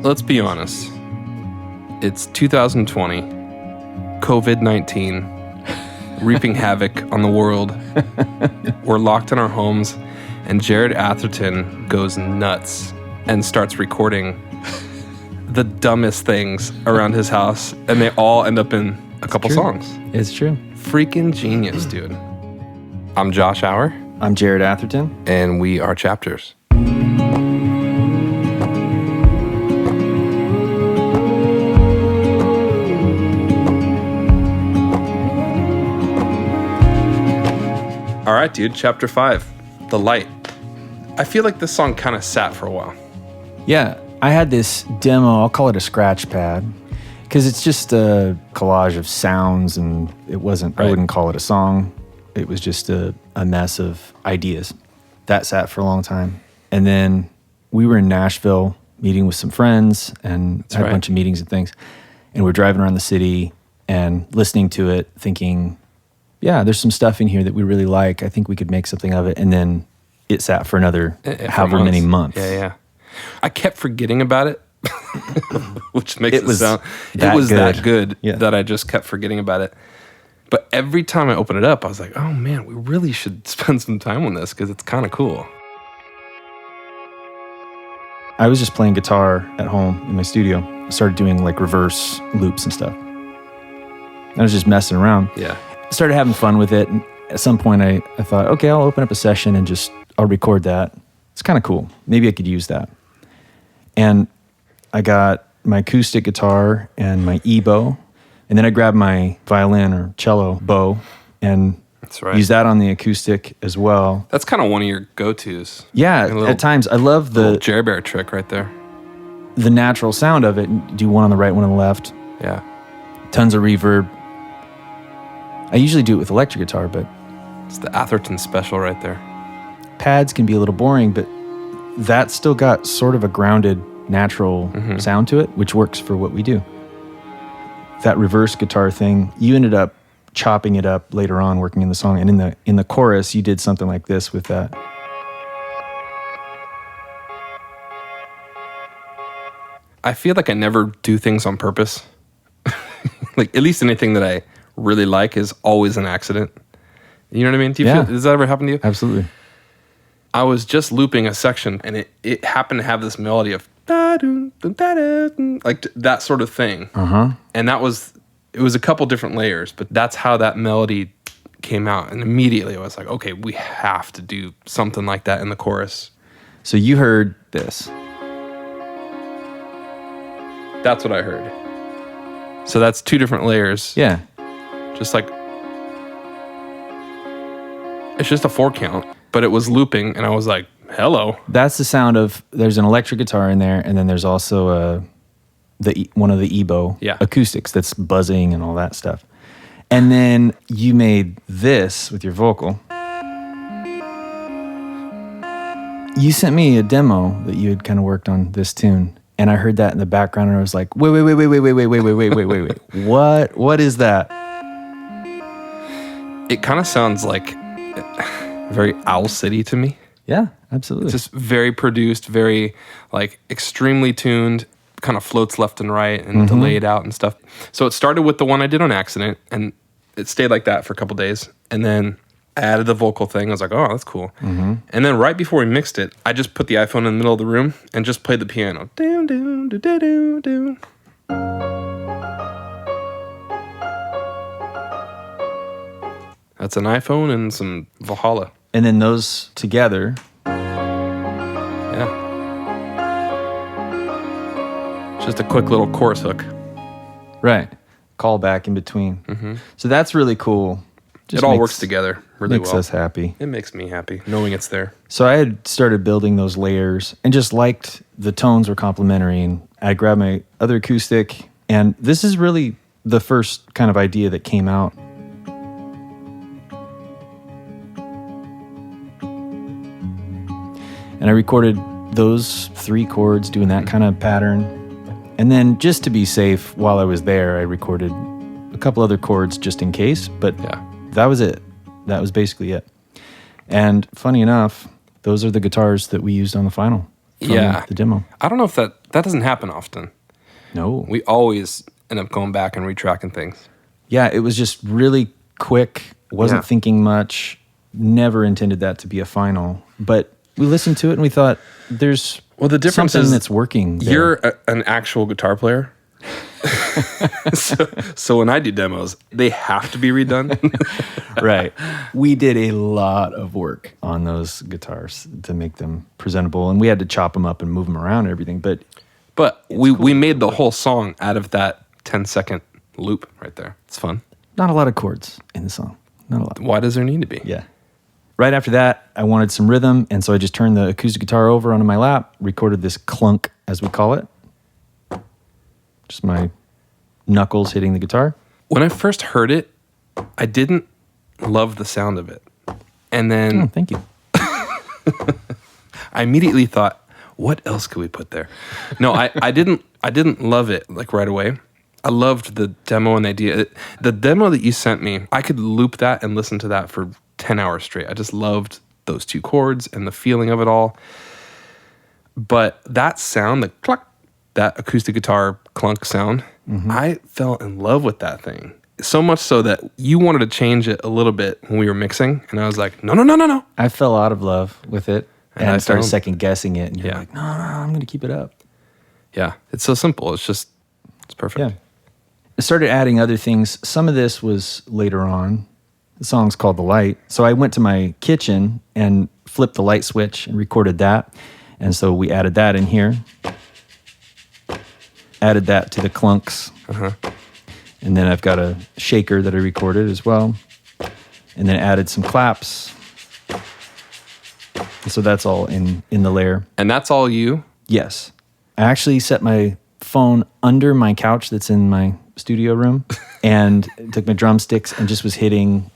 Let's be honest. It's 2020, COVID-19, reaping havoc on the world. We're locked in our homes, and Jared Atherton goes nuts and starts recording the dumbest things around his house, and they all end up in a couple songs. It's true. Freaking genius, dude. I'm Josh Auer. I'm Jared Atherton. And we are Chapters. All right, dude, chapter 5, The Light. I feel like this song kind of sat for a while. Yeah, I had this demo, I'll call it a scratch pad, because it's just a collage of sounds, and it wasn't, I wouldn't call it a song. It was just a mess of ideas. That sat for a long time. And then we were in Nashville meeting with some friends and had a bunch of meetings and things. And we're driving around the city and listening to it, thinking, yeah, there's some stuff in here that we really like. I think we could make something of it. And then it sat for another however many months. Yeah. I kept forgetting about it, which makes it sound... It was that good that I just kept forgetting about it. But every time I open it up, I was like, oh man, we really should spend some time on this because it's kind of cool. I was just playing guitar at home in my studio. I started doing like reverse loops and stuff. I was just messing around. Yeah. Started having fun with it, and at some point I thought, okay, I'll open up a session and I'll record that. It's kind of cool. Maybe I could use that. And I got my acoustic guitar and my E-bow, and then I grabbed my violin or cello bow and use that on the acoustic as well. That's kind of one of your go-tos. Yeah, at times. I love the Jerry Bear trick right there. The natural sound of it. Do one on the right, one on the left. Yeah. Tons of reverb. I usually do it with electric guitar, but... It's the Atherton special right there. Pads can be a little boring, but that's still got sort of a grounded, natural sound to it, which works for what we do. That reverse guitar thing, you ended up chopping it up later on, working in the song, and in the chorus, you did something like this with that. I feel like I never do things on purpose. Like, at least anything that I really like is always an accident. You know what I mean? Does that ever happen to you? Absolutely. I was just looping a section, and it happened to have this melody of like that sort of thing. And it was a couple different layers, but that's how that melody came out. And immediately I was like, okay, we have to do something like that in the chorus. So you heard this. That's what I heard. So that's two different layers. Yeah. Just like, it's just a 4 count, but it was looping, and I was like, hello. That's the sound of, there's an electric guitar in there, and then there's also one of the E-bow acoustics that's buzzing and all that stuff. And then you made this with your vocal. You sent me a demo that you had kind of worked on this tune, and I heard that in the background, and I was like, wait. What is that? It kind of sounds like very Owl City to me. Yeah, absolutely. It's just very produced, very like extremely tuned, kind of floats left and right and delayed out and stuff. So it started with the one I did on accident, and it stayed like that for a couple days. And then I added the vocal thing. I was like, oh, that's cool. And then right before we mixed it, I just put the iPhone in the middle of the room and just played the piano. Doom, doom, do, do, do, do. That's an iPhone and some Valhalla. And then those together. Yeah. Just a quick little chorus hook. Right. Call back in between. So that's really cool. It all works together really well. Makes us happy. It makes me happy, knowing it's there. So I had started building those layers and just liked the tones were complementary. And I grabbed my other acoustic. And this is really the first kind of idea that came out. And I recorded those 3 chords doing that kind of pattern. And then just to be safe, while I was there, I recorded a couple other chords just in case. But that was it. That was basically it. And funny enough, those are the guitars that we used on the final. the demo. I don't know if that doesn't happen often. No. We always end up going back and retracking things. Yeah, it was just really quick. Wasn't thinking much. Never intended that to be a final. But we listened to it and we thought, there's the difference something is that's working there. You're an actual guitar player. so when I do demos, they have to be redone. Right. We did a lot of work on those guitars to make them presentable, and we had to chop them up and move them around and everything. But we made the whole song out of that 10-second loop right there. It's fun. Not a lot of chords in the song. Not a lot. Why does there need to be? Yeah. Right after that, I wanted some rhythm, and so I just turned the acoustic guitar over onto my lap, recorded this clunk, as we call it. Just my knuckles hitting the guitar. When I first heard it, I didn't love the sound of it. And then thank you. I immediately thought, what else could we put there? No, I didn't love it like right away. I loved the demo and the idea. The demo that you sent me, I could loop that and listen to that for 10 hours straight. I just loved those two chords and the feeling of it all. But that sound, the cluck, that acoustic guitar clunk sound, I fell in love with that thing. So much so that you wanted to change it a little bit when we were mixing. And I was like, no. I fell out of love with it. And I started found- second guessing it. And you're like, no, I'm going to keep it up. Yeah, it's so simple. It's perfect. Yeah. I started adding other things. Some of this was later on. The song's called The Light. So I went to my kitchen and flipped the light switch and recorded that. And so we added that in here. Added that to the clunks. And then I've got a shaker that I recorded as well. And then added some claps. And so that's all in the layer. And that's all you? Yes. I actually set my phone under my couch that's in my studio room and took my drumsticks and just was hitting.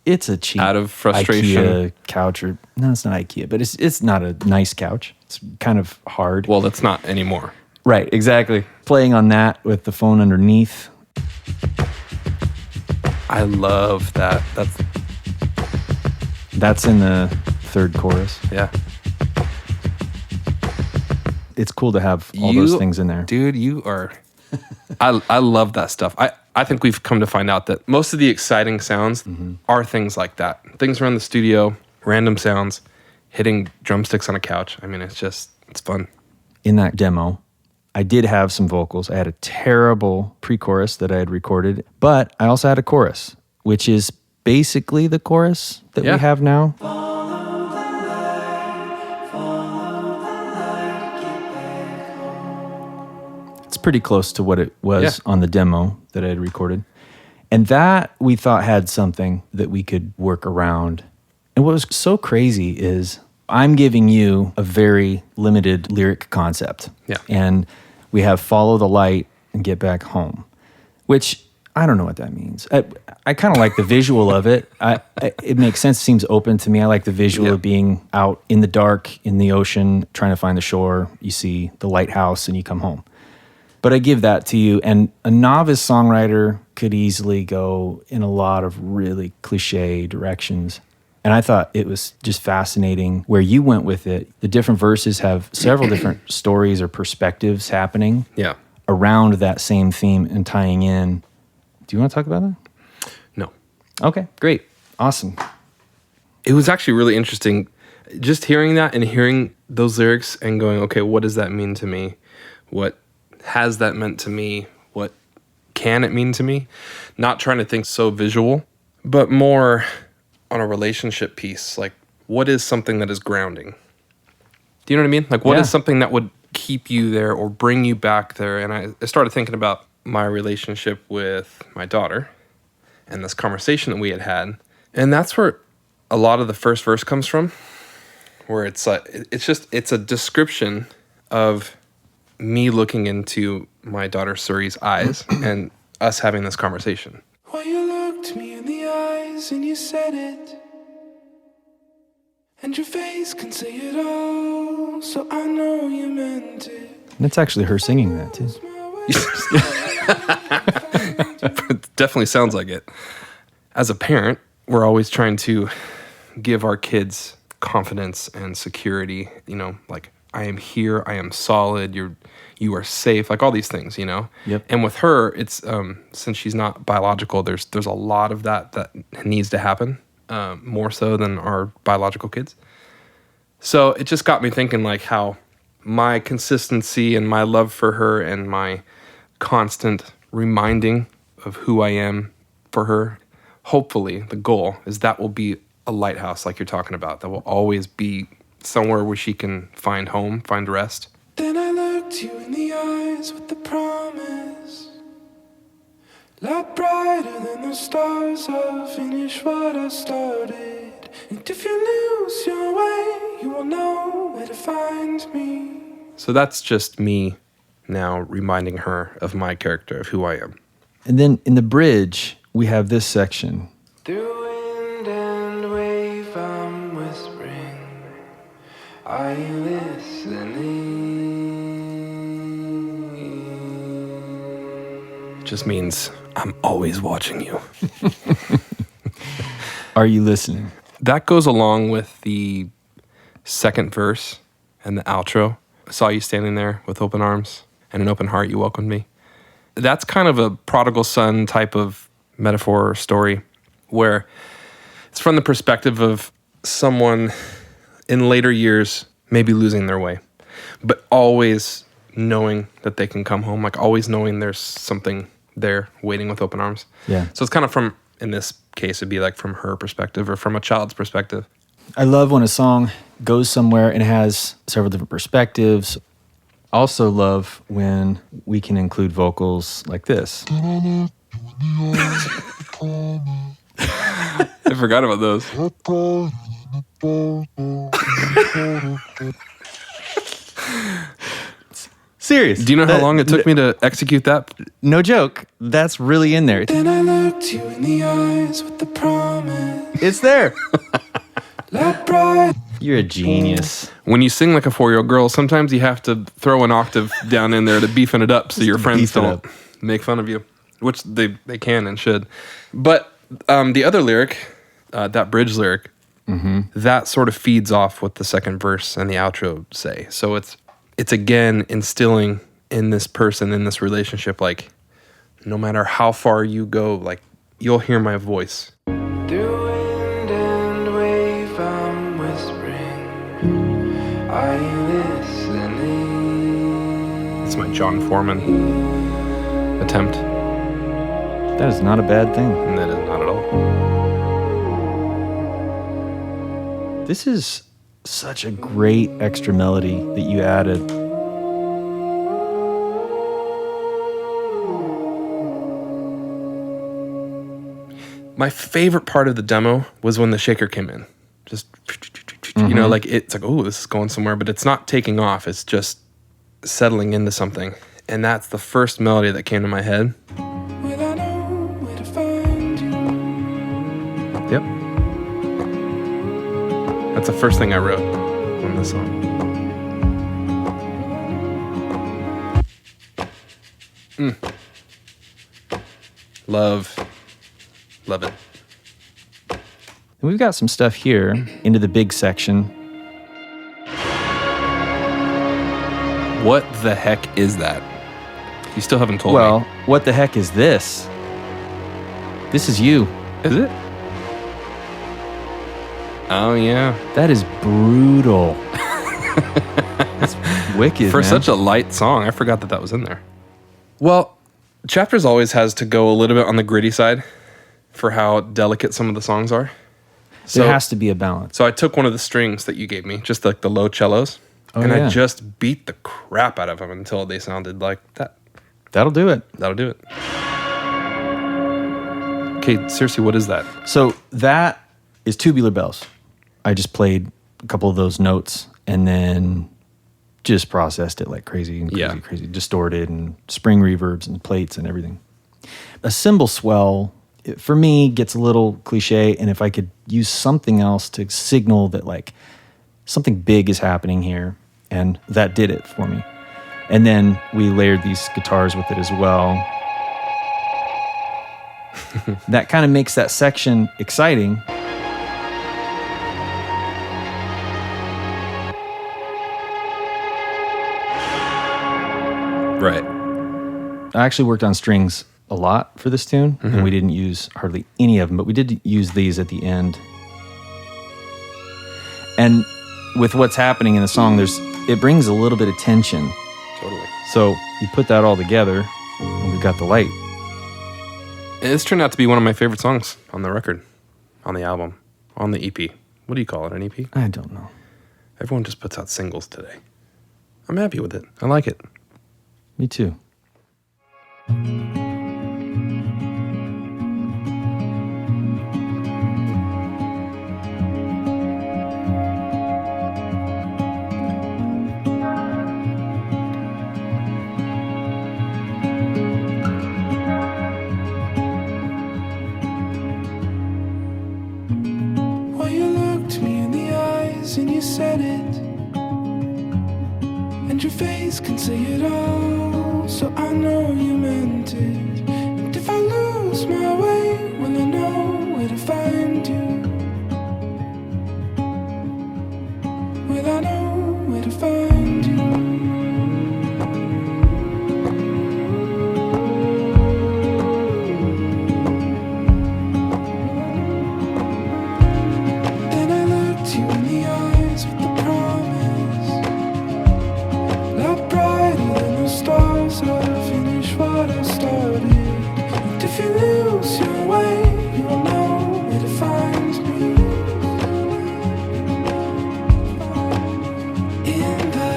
It's a cheap out of frustration IKEA couch, or no, it's not IKEA, but it's not a nice couch. It's kind of hard. Well, it's not anymore. Right, exactly. Playing on that with the phone underneath. I love that. That's in the third chorus. Yeah. It's cool to have all those things in there. Dude, you are... I love that stuff. I think we've come to find out that most of the exciting sounds are things like that. Things around the studio, random sounds, hitting drumsticks on a couch. I mean, it's fun. In that demo, I did have some vocals. I had a terrible pre-chorus that I had recorded, but I also had a chorus, which is basically the chorus that we have now. Pretty close to what it was on the demo that I had recorded. And that we thought had something that we could work around. And what was so crazy is I'm giving you a very limited lyric concept. Yeah. And we have follow the light and get back home, which I don't know what that means. I kind of like the visual of it. It makes sense. It seems open to me. I like the visual of being out in the dark, in the ocean, trying to find the shore. You see the lighthouse and you come home. But I give that to you, and a novice songwriter could easily go in a lot of really cliche directions. And I thought it was just fascinating where you went with it. The different verses have several different stories or perspectives happening around that same theme and tying in. Do you want to talk about that? No. Okay, great. Awesome. It was actually really interesting just hearing that and hearing those lyrics and going, okay, what does that mean to me? What has that meant to me? What can it mean to me? Not trying to think so visual, but more on a relationship piece. Like, what is something that is grounding? Do you know what I mean? Like, what is something that would keep you there or bring you back there? And I started thinking about my relationship with my daughter and this conversation that we had. And that's where a lot of the first verse comes from, where it's like, it's a description of me looking into my daughter Suri's eyes and us having this conversation. Well, you looked me in the eyes and you said it, and your face can say it all, so I know you meant it. And it's actually her singing that too. It definitely sounds like it. As a parent, we're always trying to give our kids confidence and security, like I am here, I am solid, you are safe, like all these things, you know? Yep. And with her, it's since she's not biological, there's a lot of that needs to happen, more so than our biological kids. So it just got me thinking like how my consistency and my love for her and my constant reminding of who I am for her, hopefully the goal is that will be a lighthouse like you're talking about, that will always be somewhere where she can find home, find rest. Then I looked you in the eyes with the promise, light brighter than the stars, I'll finish what I started. And if you lose your way, you will know where to find me. So that's just me now reminding her of my character, of who I am. And then in the bridge, we have this section. Through wind and wave, I'm whispering. Are you listening? It just means I'm always watching you. Are you listening? That goes along with the second verse and the outro. I saw you standing there with open arms and an open heart, you welcomed me. That's kind of a prodigal son type of metaphor or story where it's from the perspective of someone in later years maybe losing their way, but always knowing that they can come home, like always knowing there's something there waiting with open arms. Yeah. So it's kind of from, in this case, it'd be like from her perspective or from a child's perspective. I love when a song goes somewhere and has several different perspectives. Also love when we can include vocals like this. I forgot about those. Serious. Do you know how long it took me to execute that? No joke. That's really in there. Then I looked you in the eyes with the promise, It's there. light bright. You're a genius. When you sing like a 4-year-old girl, sometimes you have to throw an octave down in there to beefing it up so your friends beef it don't up. make fun of you, which they can and should. But the other lyric, that bridge lyric, that sort of feeds off what the second verse and the outro say. So it's again instilling in this person, in this relationship, like no matter how far you go, like you'll hear my voice. Through wind and wave, I'm whispering. Are you listening? It's my John Foreman attempt, That is not a bad thing. and that is not at all. This is such a great extra melody that you added. My favorite part of the demo was when the shaker came in. Just, you know, like it's like, oh, this is going somewhere, but it's not taking off. It's just settling into something. And that's the first melody that came to my head. Will I know where to find you? Yep. That's the first thing I wrote on this song. Love it. And we've got some stuff here into the big section. What the heck is that? You still haven't told Well, me. what the heck is this? This is you. Is it? Oh, yeah. That is brutal. That's wicked, For man. such a light song, I forgot that was in there. Well, Chapters always has to go a little bit on the gritty side for how delicate some of the songs are. There has to be a balance. So I took one of the strings that you gave me, just like the low cellos, and yeah. I just beat the crap out of them until they sounded like that. That'll do it. That'll do it. Okay, seriously, what is that? So that is Tubular Bells. I just played a couple of those notes and then just processed it like crazy and crazy, Yeah. crazy, distorted and spring reverbs and plates and everything. A cymbal swell, for me, gets a little cliche, and if I could use something else to signal that like something big is happening here, and that did it for me. And then we layered these guitars with it as well. That kind of makes that section exciting. Right. I actually worked on strings a lot for this tune, and we didn't use hardly any of them, but we did use these at the end. And with what's happening in the song, it brings a little bit of tension. Totally. So you put that all together, and we've got the light. This turned out to be one of my favorite songs on the record, on the album, on the EP. What do you call it, an EP? I don't know. Everyone just puts out singles today. I'm happy with it. I like it. Me too. Well, you looked me in the eyes and you said it, and your face can say it all, so I know you meant it. And if I lose my way, well, I know where to find you. Well, I know where to find you. Then I looked you in the eyes with the promise, light brighter than the stars, I'll finish what I started. And if you lose your way, you'll know where to find me. In the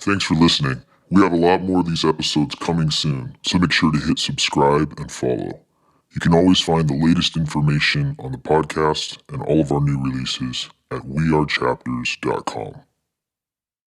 Thanks for listening. We have a lot more of these episodes coming soon, so make sure to hit subscribe and follow. You can always find the latest information on the podcast and all of our new releases at wearechapters.com.